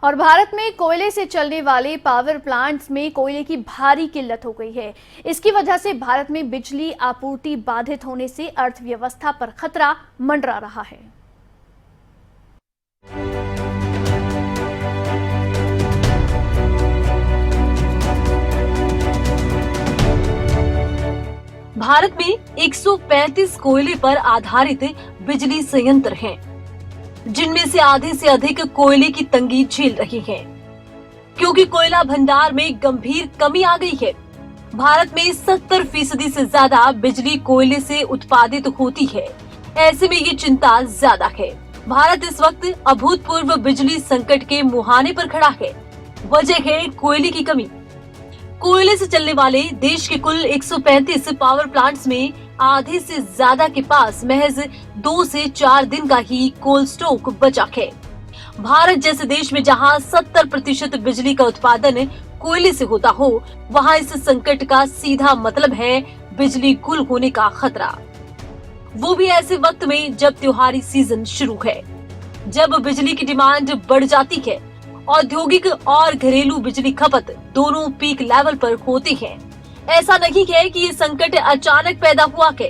और भारत में कोयले से चलने वाले पावर प्लांट्स में कोयले की भारी किल्लत हो गई है। इसकी वजह से भारत में बिजली आपूर्ति बाधित होने से अर्थव्यवस्था पर खतरा मंडरा रहा है। भारत में 135 कोयले पर आधारित बिजली संयंत्र हैं, जिनमें से आधे से अधिक कोयले की तंगी झेल रही है, क्योंकि कोयला भंडार में गंभीर कमी आ गई है। भारत में 70% से ज्यादा बिजली कोयले से उत्पादित होती है। ऐसे में ये चिंता ज्यादा है। भारत इस वक्त अभूतपूर्व बिजली संकट के मुहाने पर खड़ा है। वजह है कोयले की कमी। कोयले से चलने वाले देश के कुल 135 पावर प्लांट्स में आधे से ज्यादा के पास महज 2 से 4 दिन का ही कोल्ड स्टॉक बचा है। भारत जैसे देश में जहां 70% बिजली का उत्पादन कोयले से होता हो, वहां इस संकट का सीधा मतलब है बिजली गुल होने का खतरा। वो भी ऐसे वक्त में जब त्योहारी सीजन शुरू है, जब बिजली की डिमांड बढ़ जाती है। औद्योगिक और घरेलू बिजली खपत दोनों पीक लेवल पर होती है। ऐसा नहीं है कि ये संकट अचानक पैदा हुआ है।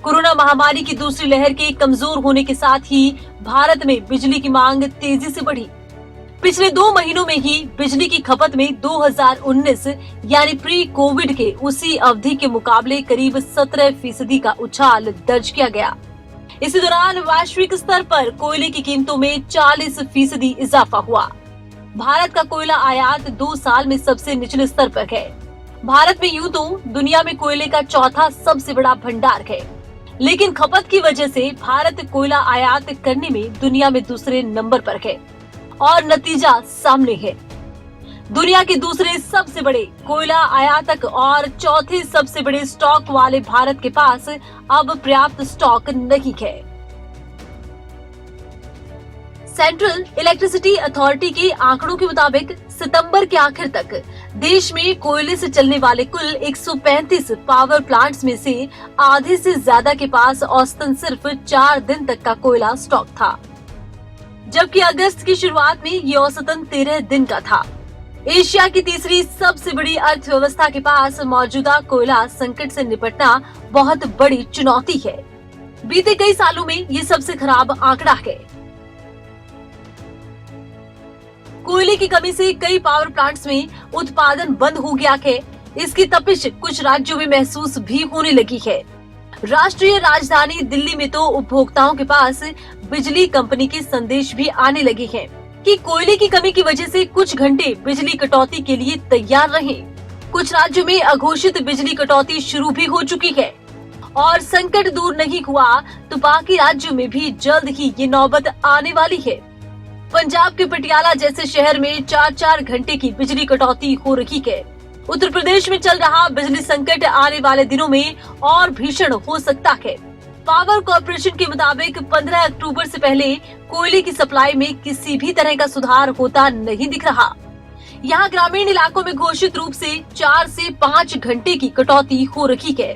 कोरोना महामारी की दूसरी लहर के कमजोर होने के साथ ही भारत में बिजली की मांग तेजी से बढ़ी। पिछले 2 महीनों में ही बिजली की खपत में 2019 यानी प्री कोविड के उसी अवधि के मुकाबले करीब 17% का उछाल दर्ज किया गया। इसी दौरान वैश्विक स्तर पर कोयले की कीमतों में 40% इजाफा हुआ। भारत का कोयला आयात 2 साल में सबसे निचले स्तर पर है। भारत में यूं तो दुनिया में कोयले का चौथा सबसे बड़ा भंडार है, लेकिन खपत की वजह से भारत कोयला आयात करने में दुनिया में दूसरे नंबर पर है। और नतीजा सामने है। दुनिया के दूसरे सबसे बड़े कोयला आयातक और चौथे सबसे बड़े स्टॉक वाले भारत के पास अब पर्याप्त स्टॉक नहीं है। सेंट्रल इलेक्ट्रिसिटी अथॉरिटी के आंकड़ों के मुताबिक सितंबर के आखिर तक देश में कोयले से चलने वाले कुल 135 पावर प्लांट्स में से आधे से ज्यादा के पास औसतन सिर्फ 4 दिन तक का कोयला स्टॉक था, जबकि अगस्त की शुरुआत में ये औसतन 13 दिन का था। एशिया की तीसरी सबसे बड़ी अर्थव्यवस्था के पास मौजूदा कोयला संकट से निपटना बहुत बड़ी चुनौती है। बीते कई सालों में ये सबसे खराब आंकड़ा है। कोयले की कमी से कई पावर प्लांट्स में उत्पादन बंद हो गया है। इसकी तपिश कुछ राज्यों में महसूस भी होने लगी है। राष्ट्रीय राजधानी दिल्ली में तो उपभोक्ताओं के पास बिजली कंपनी के संदेश भी आने लगे हैं कि कोयले की कमी की वजह से कुछ घंटे बिजली कटौती के लिए तैयार रहें। कुछ राज्यों में अघोषित बिजली कटौती शुरू भी हो चुकी है और संकट दूर नहीं हुआ तो बाकी राज्यों में भी जल्द ही ये नौबत आने वाली है। पंजाब के पटियाला जैसे शहर में 4-4 घंटे की बिजली कटौती हो रही है। उत्तर प्रदेश में चल रहा बिजली संकट आने वाले दिनों में और भीषण हो सकता है। पावर कॉर्पोरेशन के मुताबिक 15 अक्टूबर से पहले कोयले की सप्लाई में किसी भी तरह का सुधार होता नहीं दिख रहा। यहाँ ग्रामीण इलाकों में घोषित रूप से 4 से 5 घंटे की कटौती हो रही है,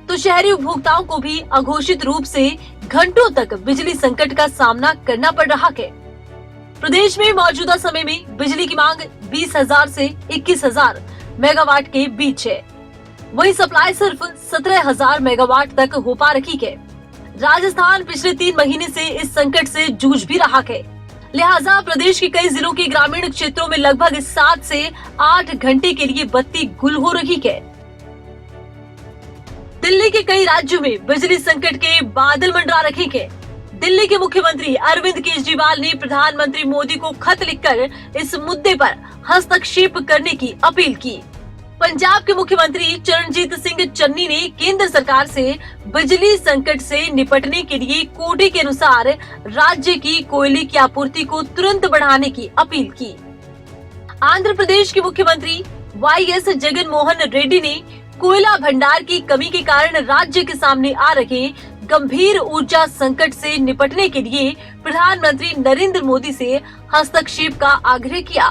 तो शहरी उपभोक्ताओं को भी अघोषित रूप से घंटों तक बिजली संकट का सामना करना पड़ रहा है। प्रदेश में मौजूदा समय में बिजली की मांग 20,000 से 21,000 मेगावाट के बीच है। वही सप्लाई सिर्फ 17,000 मेगावाट तक हो पा रही है। राजस्थान पिछले 3 महीने से इस संकट से जूझ भी रहा है। लिहाजा प्रदेश के कई जिलों के ग्रामीण क्षेत्रों में लगभग 7 से 8 घंटे के लिए बत्ती गुल हो रही है। दिल्ली के कई राज्यों में बिजली संकट के बादल मंडरा रखे हैं। दिल्ली के मुख्यमंत्री अरविंद केजरीवाल ने प्रधानमंत्री मोदी को खत लिखकर इस मुद्दे पर हस्तक्षेप करने की अपील की। पंजाब के मुख्यमंत्री चरणजीत सिंह चन्नी ने केंद्र सरकार से बिजली संकट से निपटने के लिए कोटे के अनुसार राज्य की कोयले की आपूर्ति को तुरंत बढ़ाने की अपील की। आंध्र प्रदेश के मुख्यमंत्री वाईएस जगन मोहन रेड्डी ने कोयला भंडार की कमी के कारण राज्य के सामने आ रहे गंभीर ऊर्जा संकट से निपटने के लिए प्रधानमंत्री नरेंद्र मोदी से हस्तक्षेप का आग्रह किया।